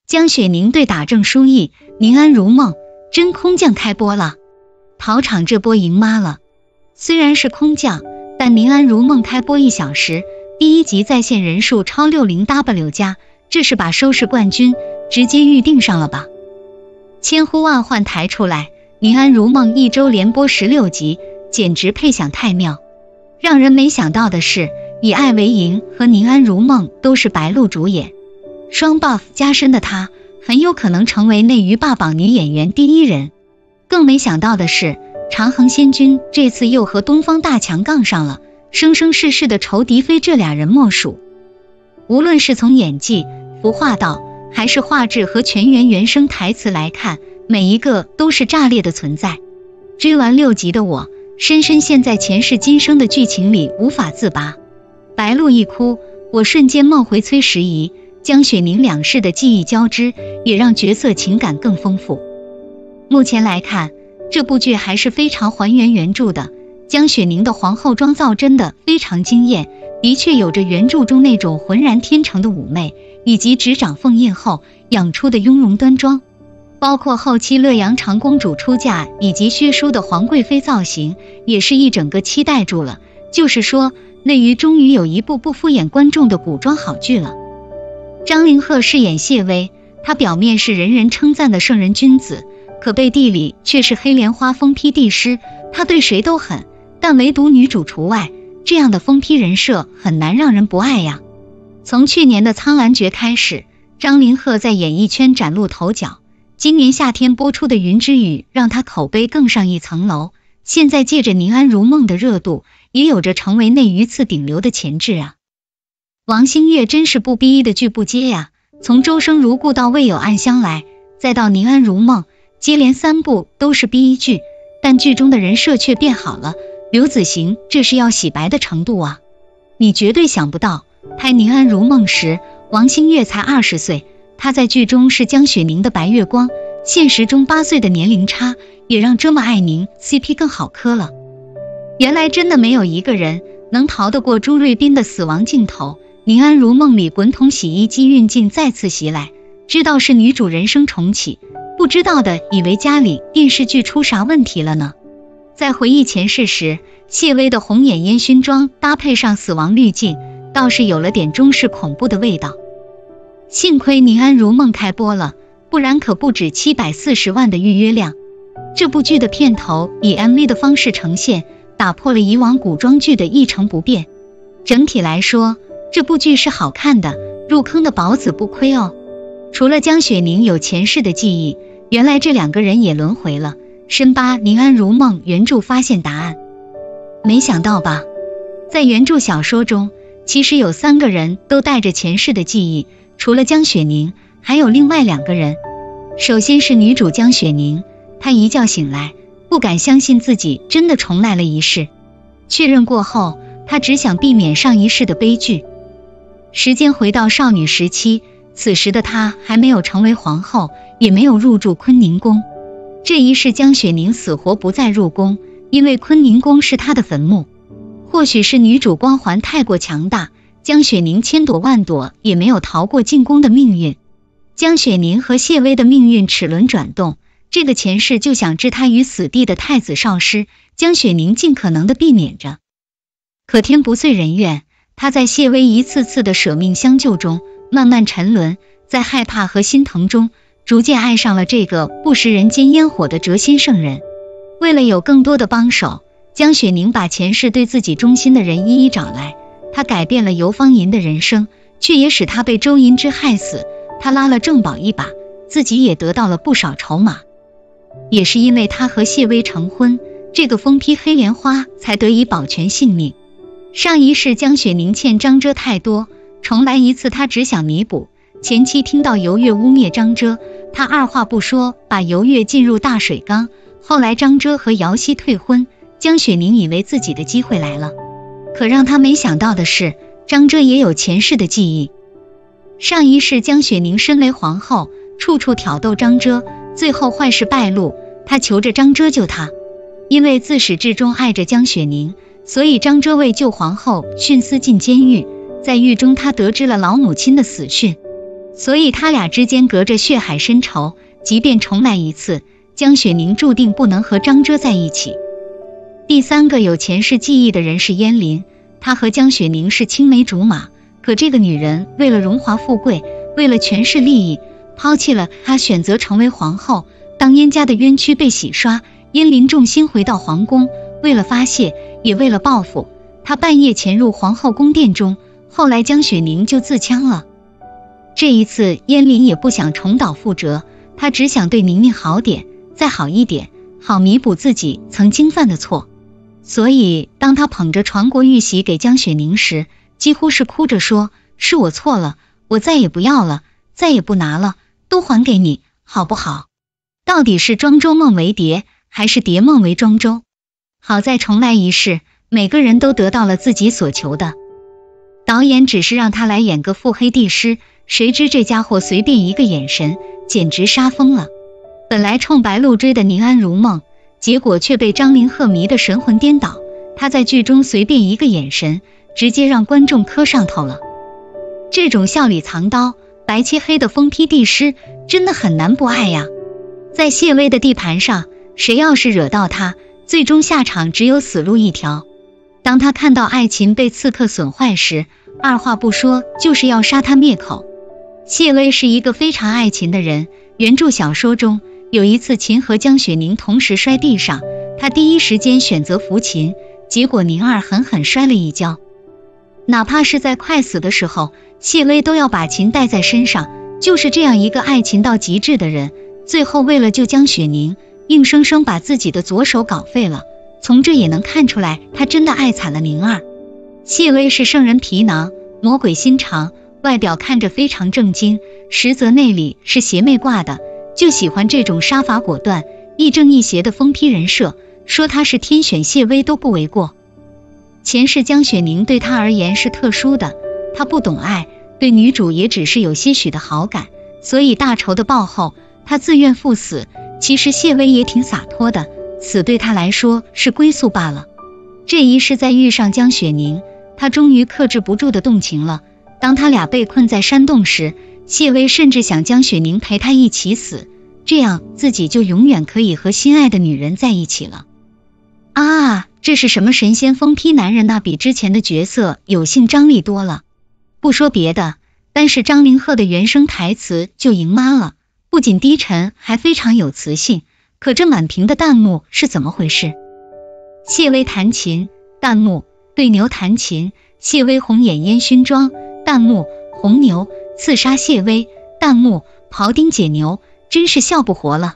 江雪宁对打正书意，宁安如梦，真空降开播了。桃场这波赢妈了。虽然是空降，但宁安如梦开播1小时，第1集在线人数超60W 加，这是把收视冠军直接预定上了吧。千呼万唤抬出来，宁安如梦1周连播16集，简直配享太妙。让人没想到的是，以爱为营和宁安如梦都是白鹿主演，双 buff 加深的她很有可能成为内娱霸榜女演员第1人。更没想到的是，长恒仙君这次又和东方大强杠上了，生生世世的仇敌非这俩人莫属。无论是从演技、服化道，还是画质和全员原声台词来看，每一个都是炸裂的存在。追完6集的我，深深陷在前世今生的剧情里无法自拔。白鹿一哭，我瞬间梦回崔时宜、江雪宁两世的记忆交织，也让角色情感更丰富。目前来看，这部剧还是非常还原原著的。江雪宁的皇后妆造真的非常惊艳，的确有着原著中那种浑然天成的妩媚，以及执掌凤印后养出的雍容端庄。包括后期乐阳长公主出嫁以及薛淑的皇贵妃造型，也是一整个期待住了。就是说，内娱终于有一部不敷衍观众的古装好剧了。张凌赫饰演谢薇，她表面是人人称赞的圣人君子，可背地里却是黑莲花疯批帝师，她对谁都狠，但唯独女主除外，这样的疯批人设很难让人不爱呀。从去年的《苍兰诀》开始，张凌赫在演艺圈崭露头角，今年夏天播出的《云之羽》让他口碑更上一层楼，现在借着宁安如梦的热度，也有着成为内娱次顶流的潜质啊。王星越真是不逼的剧不接呀，从周生如故到未有暗香来，再到宁安如梦，接连3部都是逼剧，但剧中的人设却变好了。刘子行这是要洗白的程度啊！你绝对想不到，拍宁安如梦时，王星越才20岁，他在剧中是江雪宁的白月光，现实中8岁的年龄差，也让这么爱宁 CP 更好磕了。原来真的没有一个人能逃得过朱瑞斌的死亡镜头。宁安如梦里滚筒洗衣机运镜再次袭来，知道是女主人生重启，不知道的以为家里电视剧出啥问题了呢。在回忆前世时，谢薇的红眼烟熏妆搭配上死亡滤镜，倒是有了点中式恐怖的味道。幸亏宁安如梦开播了，不然可不止740万的预约量。这部剧的片头以 MV 的方式呈现，打破了以往古装剧的一成不变。整体来说，这部剧是好看的，入坑的宝子不亏哦。除了江雪宁有前世的记忆，原来这2个人也轮回了。深扒宁安如梦原著发现答案，没想到吧？在原著小说中，其实有3个人都带着前世的记忆，除了江雪宁，还有另外2个人。首先是女主江雪宁，她一觉醒来，不敢相信自己真的重来了一世。确认过后，她只想避免上一世的悲剧。时间回到少女时期，此时的她还没有成为皇后，也没有入住坤宁宫。这一世江雪宁死活不再入宫，因为坤宁宫是她的坟墓。或许是女主光环太过强大，江雪宁千躲万躲也没有逃过进宫的命运。江雪宁和谢薇的命运齿轮转动，这个前世就想置她于死地的太子少师，江雪宁尽可能的避免着。可天不遂人愿，她在谢薇一次次的舍命相救中慢慢沉沦，在害怕和心疼中逐渐爱上了这个不食人间烟火的谪仙圣人。为了有更多的帮手，江雪宁把前世对自己忠心的人一一找来。她改变了游芳吟的人生，却也使她被周银之害死。她拉了郑宝一把，自己也得到了不少筹码。也是因为她和谢薇成婚，这个疯批黑莲花才得以保全性命。上一世江雪宁欠张遮太多，重来一次她只想弥补。前妻听到游月污蔑张遮，她二话不说把游月进入大水缸。后来张遮和姚熙退婚，江雪宁以为自己的机会来了，可让她没想到的是，张遮也有前世的记忆。上一世江雪宁身为皇后，处处挑逗张遮，最后坏事败露，她求着张遮救她。因为自始至终爱着江雪宁，所以张遮为救皇后徇私进监狱。在狱中，她得知了老母亲的死讯，所以他俩之间隔着血海深仇，即便重来一次，江雪宁注定不能和张遮在一起。第三个有前世记忆的人是燕琳，她和江雪宁是青梅竹马，可这个女人为了荣华富贵，为了权势利益，抛弃了她，选择成为皇后。当燕家的冤屈被洗刷，燕琳重新回到皇宫，为了发泄，也为了报复，她半夜潜入皇后宫殿中，后来江雪宁就自枪了。这一次燕琳也不想重蹈覆辙，她只想对宁宁好点，再好一点，好弥补自己曾经犯的错。所以当她捧着传国玉玺给江雪宁时，几乎是哭着说，是我错了，我再也不要了，再也不拿了，都还给你，好不好？到底是庄周梦为蝶，还是蝶梦为庄周？好在重来一世，每个人都得到了自己所求的。导演只是让他来演个腹黑帝师，谁知这家伙随便一个眼神，简直杀疯了。本来冲白鹿追的宁安如梦，结果却被张凌赫迷得神魂颠倒。他在剧中随便一个眼神，直接让观众磕上头了。这种笑里藏刀，白切黑的疯批帝师，真的很难不爱呀。在谢薇的地盘上，谁要是惹到他，最终下场只有死路一条。当他看到爱情被刺客损坏时，二话不说就是要杀他灭口。谢薇是一个非常爱秦的人，原著小说中有一次秦和江雪宁同时摔地上，他第一时间选择扶秦，结果宁儿狠狠摔了一跤。哪怕是在快死的时候，谢薇都要把秦带在身上，就是这样一个爱秦到极致的人，最后为了救江雪宁，硬生生把自己的左手搞废了。从这也能看出来，他真的爱惨了宁儿。谢薇是圣人皮囊，魔鬼心肠，外表看着非常正经，实则内里是邪魅挂的，就喜欢这种杀伐果断、亦正亦邪的疯批人设，说他是天选谢薇都不为过。前世江雪宁对他而言是特殊的，他不懂爱，对女主也只是有些许的好感，所以大仇的报后，他自愿赴死。其实谢薇也挺洒脱的，死对他来说是归宿罢了。这一世再遇上江雪宁，他终于克制不住的动情了。当他俩被困在山洞时，谢薇甚至想江雪宁陪他一起死，这样自己就永远可以和心爱的女人在一起了。啊，这是什么神仙疯批男人呐，比之前的角色有性张力多了。不说别的，单是张凌赫的原声台词就赢妈了，不仅低沉，还非常有磁性。可这满屏的弹幕是怎么回事？谢薇弹琴，弹幕对牛弹琴；谢薇红眼烟熏妆，弹幕红牛刺杀谢薇，弹幕庖丁解牛，真是笑不活了。